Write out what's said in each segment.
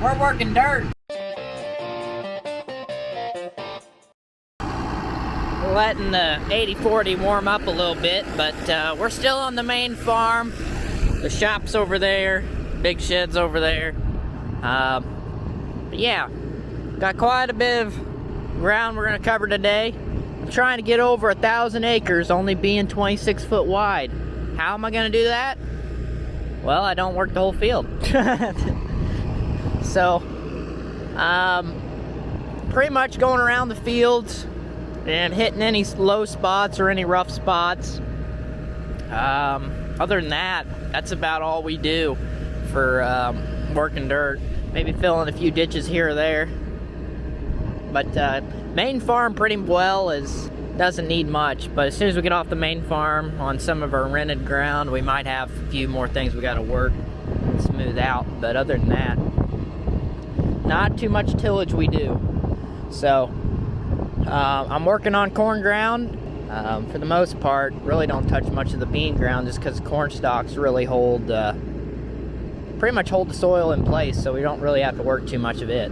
We're working dirt. Letting the 80-40 warm up a little bit, but we're still on the main farm. The shop's over there, big shed's over there. But yeah, got quite a bit of ground we're gonna cover today. I'm trying to get over 1,000 acres, only being 26 foot wide. How am I gonna do that? Well, I don't work the whole field. So, pretty much going around the fields and hitting any low spots or any rough spots. Other than that, that's about all we do for working dirt. Maybe filling a few ditches here or there. But main farm pretty well doesn't need much. But as soon as we get off the main farm on some of our rented ground, we might have a few more things we got to work and smooth out. But other than that, not too much tillage we do. So I'm working on corn ground. For the most part, really don't touch much of the bean ground just because corn stalks really pretty much hold the soil in place, so we don't really have to work too much of it.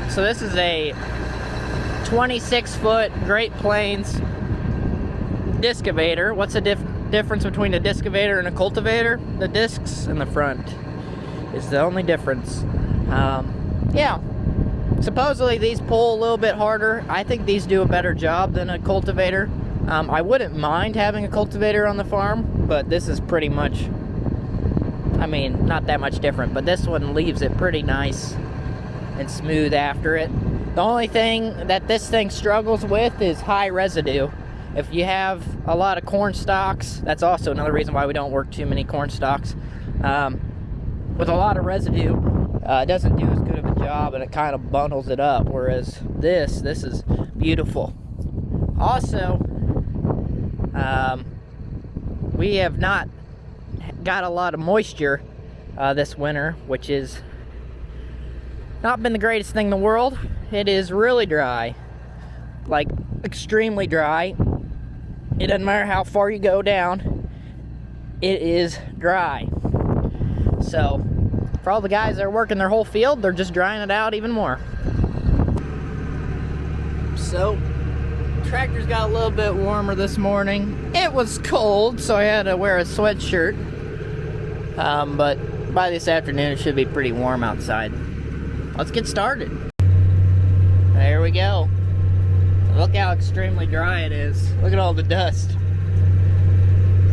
So this is a 26-foot Great Plains discavator. What's the difference between a discavator and a cultivator? The discs in the front is the only difference. Yeah, supposedly these pull a little bit harder. I think these do a better job than a cultivator. I wouldn't mind having a cultivator on the farm, but this is pretty much, I mean, not that much different, but this one leaves it pretty nice and smooth after it. The only thing that this thing struggles with is high residue. If you have a lot of corn stalks, that's also another reason why we don't work too many corn stalks. With a lot of residue, it doesn't do as good of a job, and it kind of bundles it up, whereas this is beautiful. Also, we have not got a lot of moisture this winter, which is not been the greatest thing in the world. It is really dry, like extremely dry. It doesn't matter how far you go down, it is dry. So for all the guys that are working their whole field, they're just drying it out even more. So tractor's got a little bit warmer this morning. It was cold, so I had to wear a sweatshirt, but by this afternoon it should be pretty warm outside. Let's get started. There we go. Look how extremely dry it is. Look at all the dust.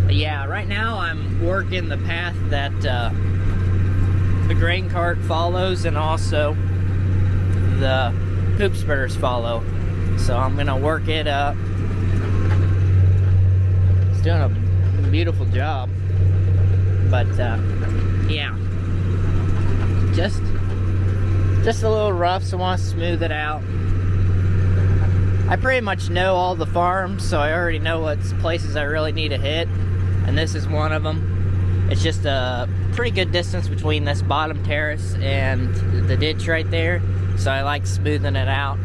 But yeah, right now I'm working the path that the grain cart follows and also the poop spreaders follow. So I'm gonna work it up. It's doing a beautiful job. But yeah, just a little rough, so I want to smooth it out. I pretty much know all the farms, so I already know what places I really need to hit, and this is one of them. It's just a pretty good distance between this bottom terrace and the ditch right there, so I like smoothing it out.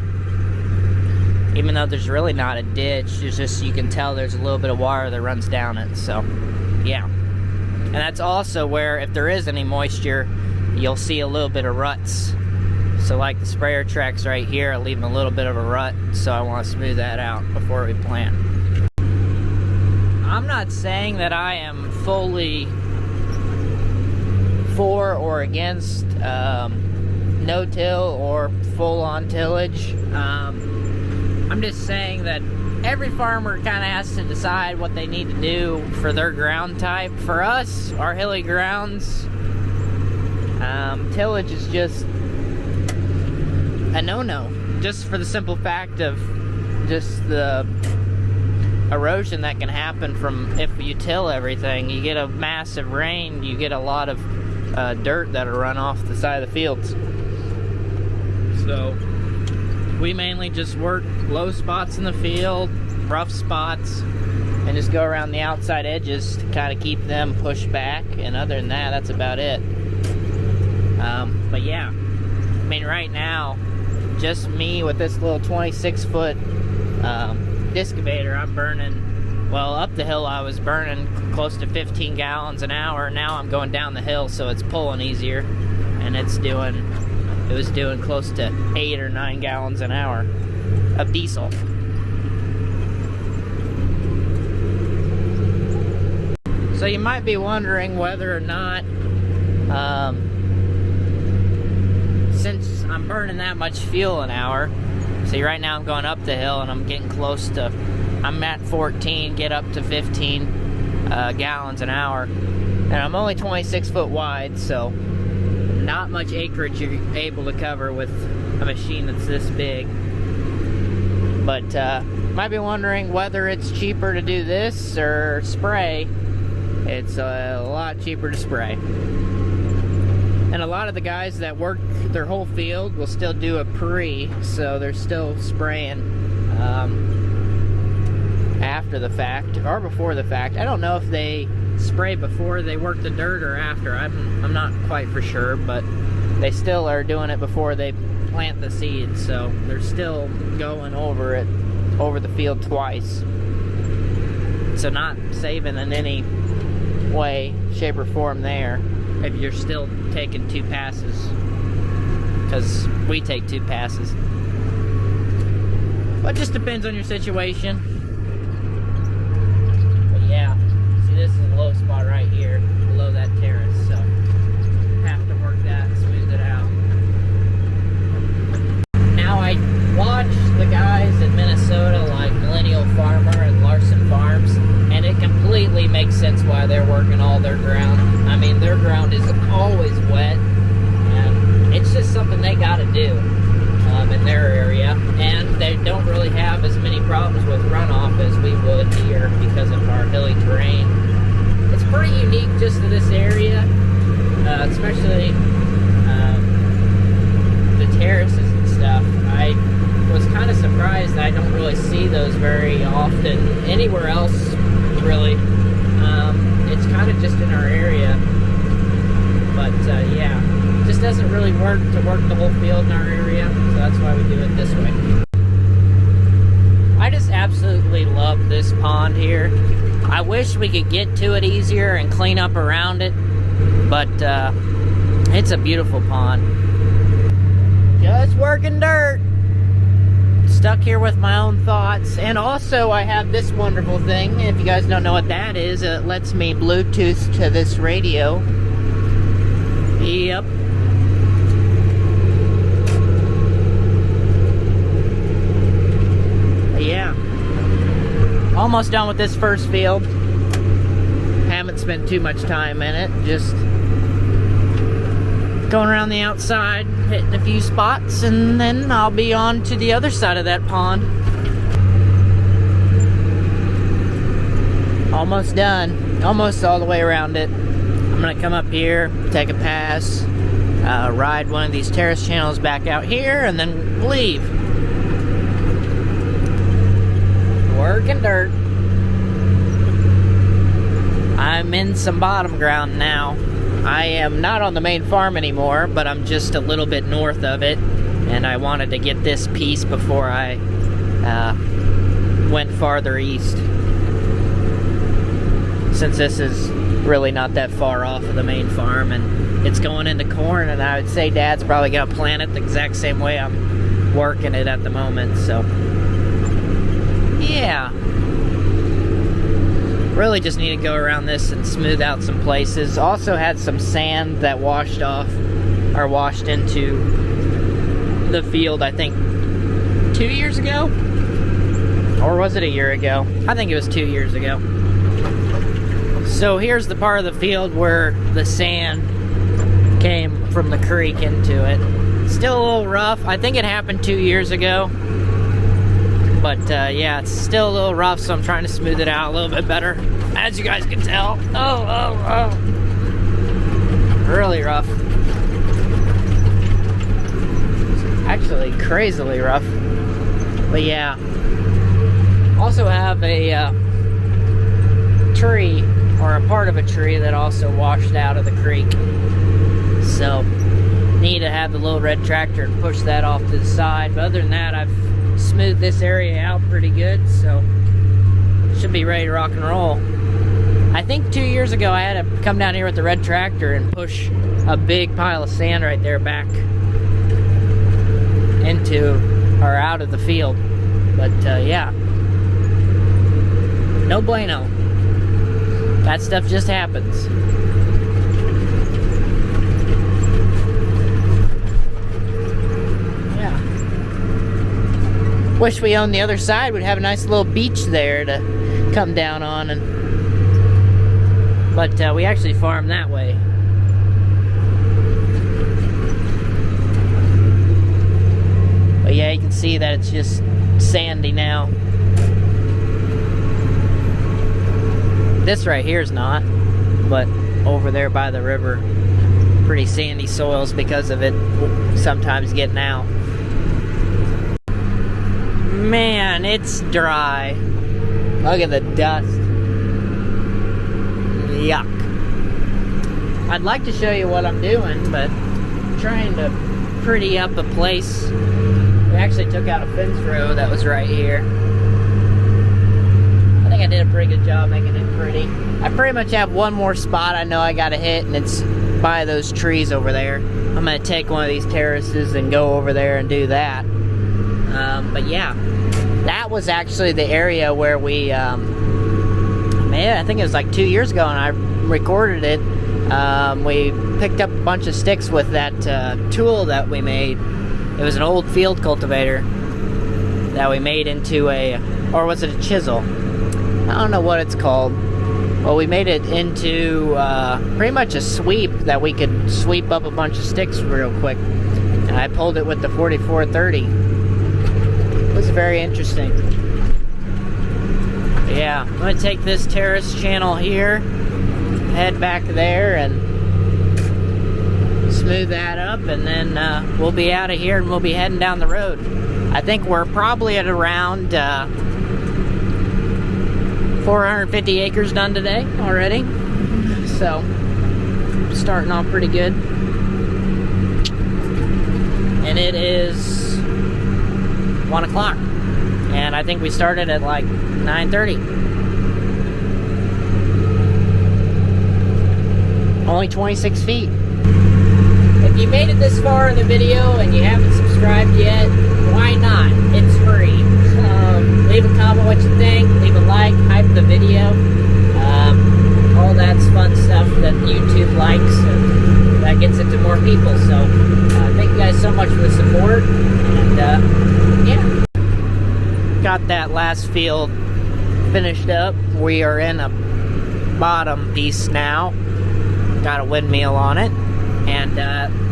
Even though there's really not a ditch, it's just, you can tell there's a little bit of water that runs down it, so yeah. And that's also where, if there is any moisture, you'll see a little bit of ruts. So like the sprayer tracks right here are leaving a little bit of a rut, so I want to smooth that out before we plant. I'm not saying that I am fully for or against no-till or full-on tillage. I'm just saying that every farmer kind of has to decide what they need to do for their ground type. For us, our hilly grounds, tillage is just a no-no, just for the simple fact of just the erosion that can happen from if you till everything. You get a massive rain, you get a lot of dirt that'll run off the side of the fields. So we mainly just work low spots in the field, rough spots, and just go around the outside edges to kind of keep them pushed back, and other than that, that's about it. But yeah, I mean, right now, just me with this little 26-foot excavator, I'm burning, well, up the hill I was burning close to 15 gallons an hour. Now I'm going down the hill, so it's pulling easier, and it was doing close to 8 or 9 gallons an hour of diesel. So you might be wondering whether or not, since I'm burning that much fuel an hour, see right now I'm going up the hill and I'm getting close to, I'm at 14, get up to 15 gallons an hour, and I'm only 26 foot wide, so not much acreage you're able to cover with a machine that's this big. But might be wondering whether it's cheaper to do this or spray. It's a lot cheaper to spray. And a lot of the guys that work their whole field will still do a pre, so they're still spraying after the fact or before the fact. I don't know if they spray before they work the dirt or after. I'm not quite for sure, but they still are doing it before they plant the seeds, so they're still going over it, over the field twice. So not saving in any way, shape, or form there if you're still taking 2 passes, because we take 2 passes. But it just depends on your situation. But yeah, see, this is a low spot right here below that terrace, so have to work that and smooth it out. Now I watch the guys in Minnesota like Millennial Farmer and Larson Farms, and it completely makes sense why they're working all their ground. I mean, their ground is always wet, and it's just something they gotta do in their area, and they don't really have as many problems with runoff as we would here because of our hilly terrain. It's pretty unique just to this area, especially the terraces and stuff. I was kind of surprised that I don't really see those very often anywhere else, really. It's kind of just in our area, but yeah, it just doesn't really work to work the whole field in our area, so that's why we do it this way. I just absolutely love this pond here. I wish we could get to it easier and clean up around it, but it's a beautiful pond. Just working dirt. Stuck here with my own thoughts. And also I have this wonderful thing. If you guys don't know what that is, it lets me Bluetooth to this radio. Yep. Yeah. Almost done with this first field. Haven't spent too much time in it. Just going around the outside, hitting a few spots, and then I'll be on to the other side of that pond. Almost done. Almost all the way around it. I'm gonna come up here, take a pass, ride one of these terrace channels back out here, and then leave. Working dirt. I'm in some bottom ground now. I am not on the main farm anymore, but I'm just a little bit north of it, and I wanted to get this piece before I went farther east, since this is really not that far off of the main farm, and it's going into corn, and I would say Dad's probably gonna plant it the exact same way I'm working it at the moment. So yeah, really just need to go around this and smooth out some places. Also had some sand that washed off, or washed into the field, I think 2 years ago? Or was it a year ago? I think it was 2 years ago. So here's the part of the field where the sand came from the creek into it. Still a little rough. I think it happened 2 years ago. But yeah, it's still a little rough, so I'm trying to smooth it out a little bit better, as you guys can tell. Oh. Really rough. Actually, crazily rough. But yeah. Also have a tree, or a part of a tree that also washed out of the creek. So, need to have the little red tractor and push that off to the side. But other than that, I've smoothed this area out pretty good, so should be ready to rock and roll. I think 2 years ago I had to come down here with the red tractor and push a big pile of sand right there back into or out of the field. But yeah, no bueno. That stuff just happens. Yeah. Wish we owned the other side. We'd have a nice little beach there to come down on, but we actually farm that way. But yeah, you can see that it's just sandy now. This right here is not, but over there by the river, pretty sandy soils because of it sometimes getting out. Man, it's dry. Look at the dust. Yuck. I'd like to show you what I'm doing, but I'm trying to pretty up a place. We actually took out a fence row that was right here. I think I did a pretty good job making it pretty. I pretty much have one more spot I know I gotta hit, and it's by those trees over there. I'm gonna take one of these terraces and go over there and do that. But yeah, that was actually the area where we, man, I think it was like 2 years ago, and I recorded it. We picked up a bunch of sticks with that tool that we made. It was an old field cultivator that we made into a, or was it a chisel? I don't know what it's called. Well, we made it into pretty much a sweep that we could sweep up a bunch of sticks real quick. And I pulled it with the 4430. It was very interesting. But yeah, I'm going to take this terrace channel here, head back there, and smooth that up, and then we'll be out of here and we'll be heading down the road. I think we're probably at around 450 acres done today already, so starting off pretty good. And it is 1 o'clock, and I think we started at like 9:30. Only 26 feet. If you made it this far in the video and you haven't subscribed yet, why not? It's free. Leave a comment what you think, leave a like, hype the video. All that's fun stuff that YouTube likes, and that gets it to more people. So thank you guys so much for the support, and yeah. Got that last field finished up. We are in a bottom piece now. Got a windmill on it, and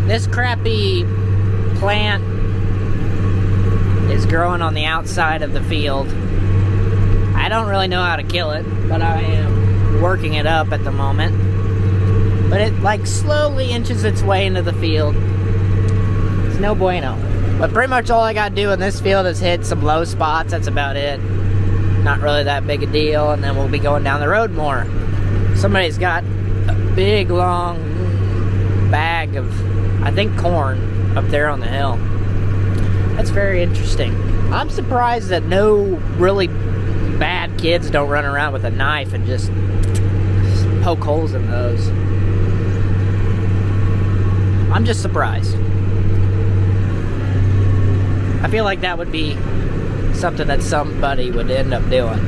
this crappy plant is growing on the outside of the field. I don't really know how to kill it, but I am working it up at the moment. But it like slowly inches its way into the field. It's no bueno. But pretty much all I gotta do in this field is hit some low spots. That's about it. Not really that big a deal, and then we'll be going down the road more. Somebody's got a big long bag of, I think, corn up there on the hill. That's very interesting. I'm surprised that no really bad kids don't run around with a knife and just poke holes in those. I'm just surprised. I feel like that would be something that somebody would end up doing.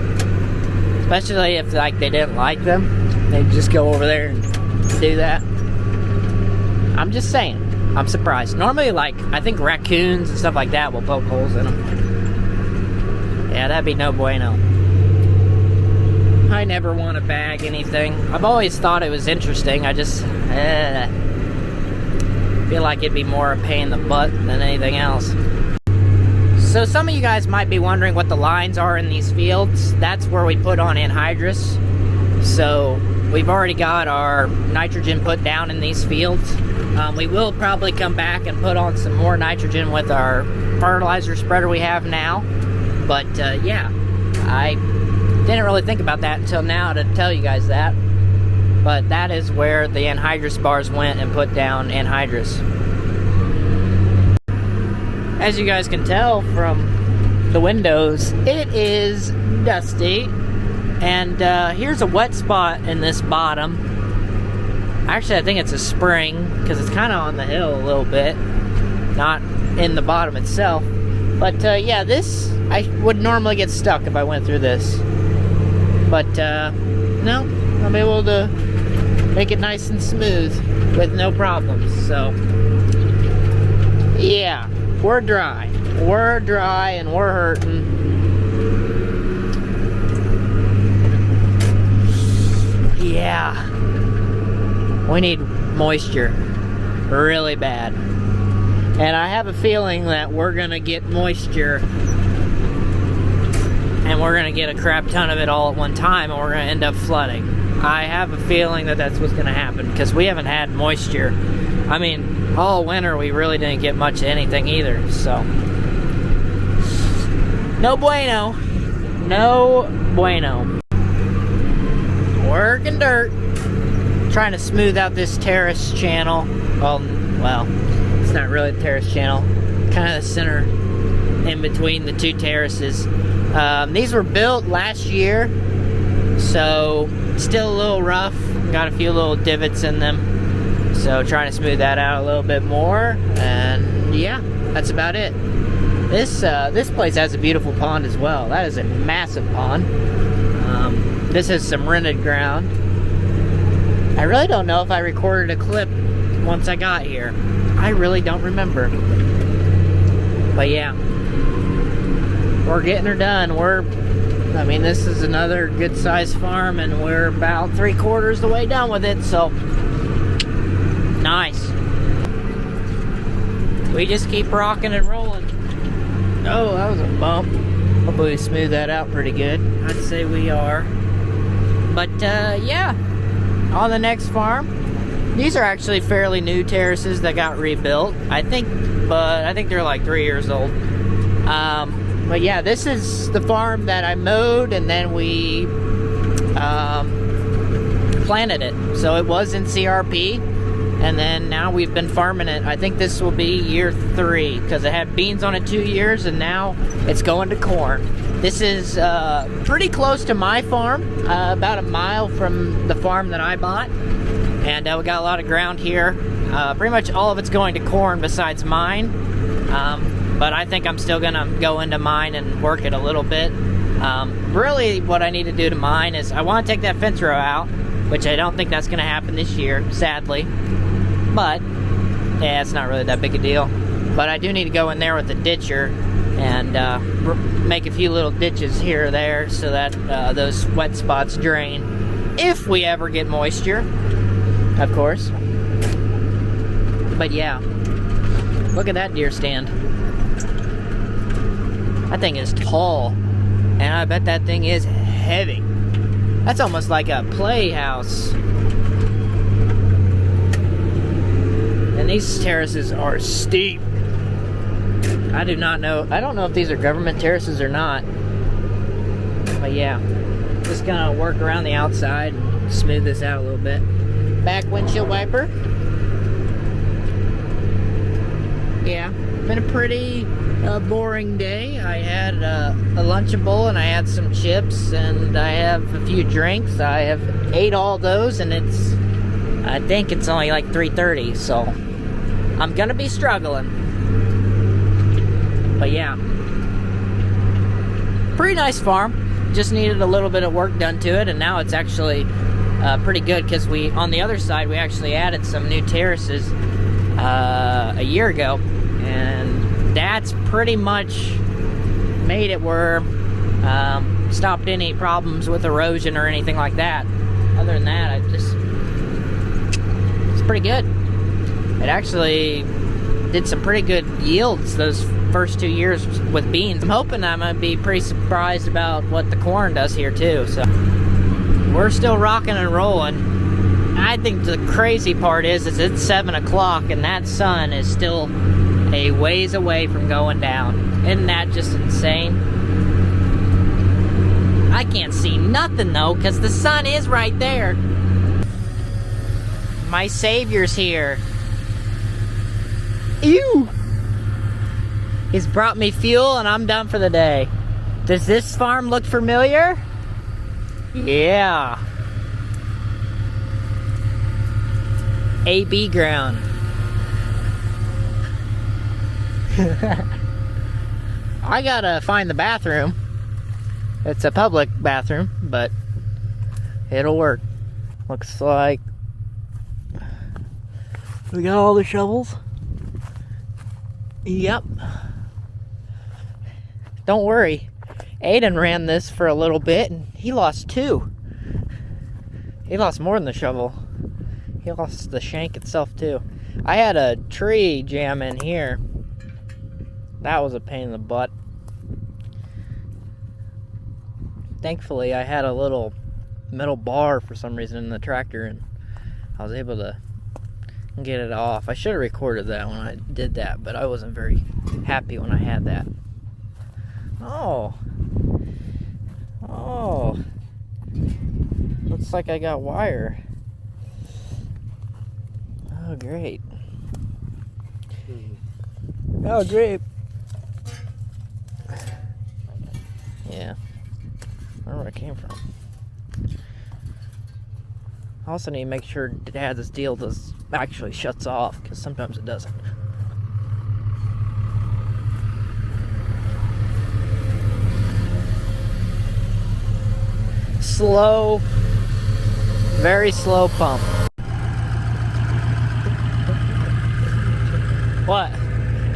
Especially if like they didn't like them. They'd just go over there and do that. I'm just saying. I'm surprised. Normally, like, I think raccoons and stuff like that will poke holes in them. Yeah, that'd be no bueno. I never want to bag anything. I've always thought it was interesting. I just feel like it'd be more a pain in the butt than anything else. So some of you guys might be wondering what the lines are in these fields. That's where we put on anhydrous. So we've already got our nitrogen put down in these fields. We will probably come back and put on some more nitrogen with our fertilizer spreader we have now. But yeah, I didn't really think about that until now to tell you guys that. But that is where the anhydrous bars went and put down anhydrous. as you guys can tell from the windows, it is dusty. And here's a wet spot in this bottom. Actually, I think it's a spring, because it's kind of on the hill a little bit, not in the bottom itself. But yeah, this, I would normally get stuck if I went through this. But no, I'm able to make it nice and smooth with no problems. So yeah, we're dry. We're dry and we're hurting. Yeah. We need moisture really bad. And I have a feeling that we're gonna get moisture and we're gonna get a crap ton of it all at one time, and we're gonna end up flooding. I have a feeling that that's what's gonna happen, because we haven't had moisture. I mean, all winter we really didn't get much of anything either, so. No bueno. No bueno. Working dirt. Trying to smooth out this terrace channel. Well, it's not really a terrace channel. Kind of the center in between the two terraces. These were built last year, so still a little rough. Got a few little divots in them. So trying to smooth that out a little bit more. And yeah, that's about it. This place has a beautiful pond as well. That is a massive pond. This is some rented ground. I really don't know if I recorded a clip once I got here. I really don't remember. But yeah, we're getting her done. I mean, this is another good sized farm, and we're about 3/4 the way done with it, so nice. We just keep rocking and rolling. Oh, that was a bump. Hopefully we smooth that out pretty good. I'd say we are. But yeah. On the next farm, these are actually fairly new terraces that got rebuilt, I think, but I think they're like 3 years old. But yeah, this is the farm that I mowed, and then we planted it. So it was in CRP, and then now we've been farming it. I think this will be year 3, because it had beans on it 2 years, and now it's going to corn. This is pretty close to my farm, about a mile from the farm that I bought. And we got a lot of ground here. Pretty much all of it's going to corn besides mine. But I think I'm still gonna go into mine and work it a little bit. Really what I need to do to mine is I want to take that fence row out, which I don't think that's gonna happen this year, sadly. But yeah, it's not really that big a deal. But I do need to go in there with the ditcher and make a few little ditches here or there so that those wet spots drain, if we ever get moisture, of course. But yeah, look at that deer stand. That thing is tall, and I bet that thing is heavy. That's almost like a playhouse. And these terraces are steep. I do not know. I don't know if these are government terraces or not. But yeah, just gonna work around the outside and smooth this out a little bit. Back windshield wiper. Yeah, been a pretty boring day. I had a Lunchable, and I had some chips, and I have a few drinks. I have ate all those, and I think it's only like 3:30, so I'm gonna be struggling. But yeah, pretty nice farm. Just needed a little bit of work done to it, and now it's actually pretty good, because on the other side we actually added some new terraces a year ago, and that's pretty much made it where stopped any problems with erosion or anything like that. Other than that, it's pretty good. It actually did some pretty good yields those first 2 years with beans. I'm hoping I'm gonna be pretty surprised about what the corn does here too. So we're still rocking and rolling. I think the crazy part is it's 7 o'clock and that sun is still a ways away from going down. Isn't that just insane? I can't see nothing though, because the sun is right there. My savior's here. Ew! He's brought me fuel and I'm done for the day. Does this farm look familiar? Yeah. AB ground. I gotta find the bathroom. It's a public bathroom, but it'll work. Looks like we got all the shovels. Yep. Don't worry. Aden ran this for a little bit and he lost 2. He lost more than the shovel. He lost the shank itself too. I had a tree jam in here. That was a pain in the butt. Thankfully, I had a little metal bar for some reason in the tractor and I was able to get it off. I should have recorded that when I did that, but I wasn't very happy when I had that. Oh. Oh. Looks like I got wire. Oh, great. Oh, great. Yeah. I don't know where it came from. I also need to make sure Dad's deal actually shuts off, because sometimes it doesn't. Slow, very slow pump. What?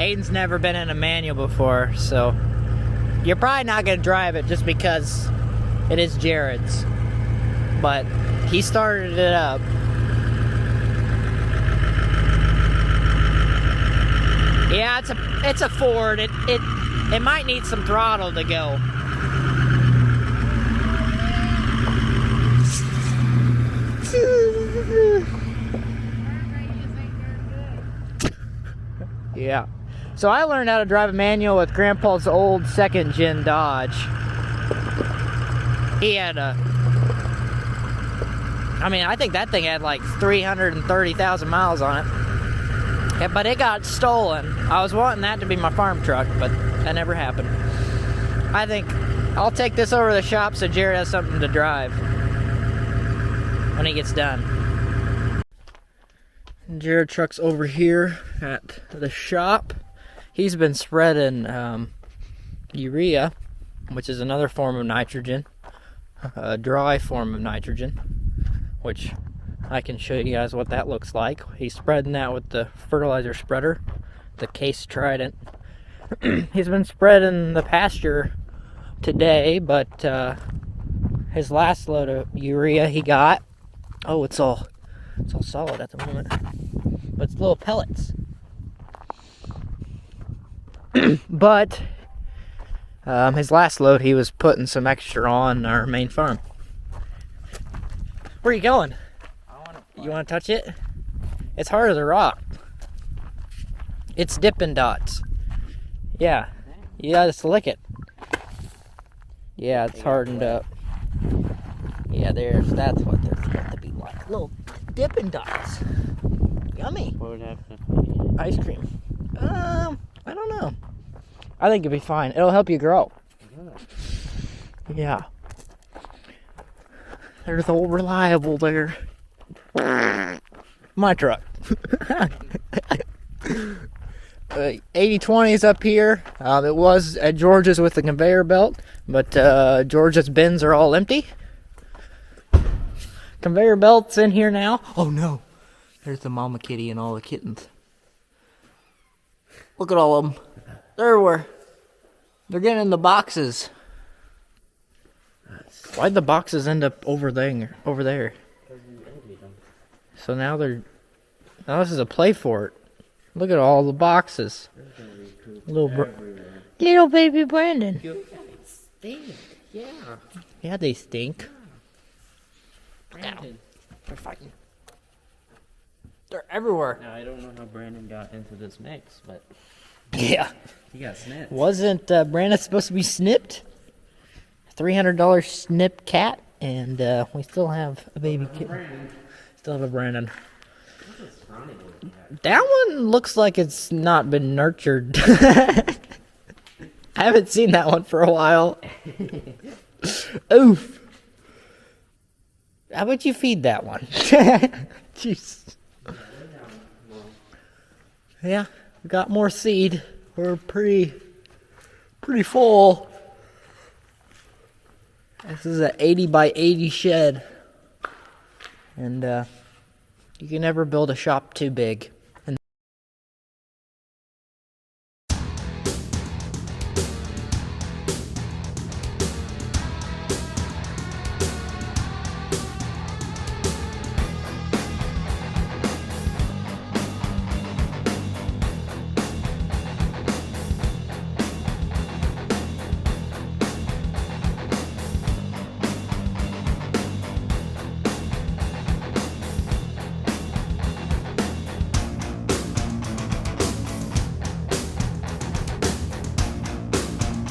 Aden's never been in a manual before, so you're probably not going to drive it just because it is Jared's. But he started it up. Yeah, it's a Ford. It might need some throttle to go. Yeah. So I learned how to drive a manual with Grandpa's old second gen Dodge. He had I think that thing had like 330,000 miles on it. Yeah, but it got stolen. I was wanting that to be my farm truck, but that never happened. I think I'll take this over to the shop so Jared has something to drive when he gets done. Jared truck's over here at the shop. He's been spreading urea, which is another form of nitrogen, a dry form of nitrogen, which I can show you guys what that looks like. He's spreading that with the fertilizer spreader, the Case Trident. He's been spreading the pasture today, but his last load of urea he got, oh, it's all solid at the moment, but it's little pellets. But his last load he was putting some extra on our main farm. Where are you going? You want to touch it? It's hard as a rock. It's Dippin' Dots. Yeah, you gotta lick it. Yeah, it's hardened up. Yeah, that's what they're supposed to be like. Little Dippin' Dots. Yummy. What would happen? Ice cream. I don't know. I think it'll be fine. It'll help you grow. Yeah. There's old Reliable there. My truck. 80/20 is up here. It was at George's with the conveyor belt, but George's bins are all empty. Conveyor belt's in here now. Oh no. There's the mama kitty and all the kittens. Look at all of them. They're everywhere. They're getting in the boxes. Why'd the boxes end up over there? So now this is a play fort. Look at all the boxes. Little baby Brandon. They stink. Yeah. Yeah, they stink. Brandon. They're fighting. They're everywhere. Now, I don't know how Brandon got into this mix, but Yeah. he got snipped. Wasn't Brandon supposed to be snipped? $300 snip cat, and we still have a baby kitten. Still have a Brandon. That one looks like it's not been nurtured. I haven't seen that one for a while. Oof. How would you feed that one? Jeez. Yeah, we got more seed. We're pretty full. This is an 80 by 80 shed. And you can never build a shop too big.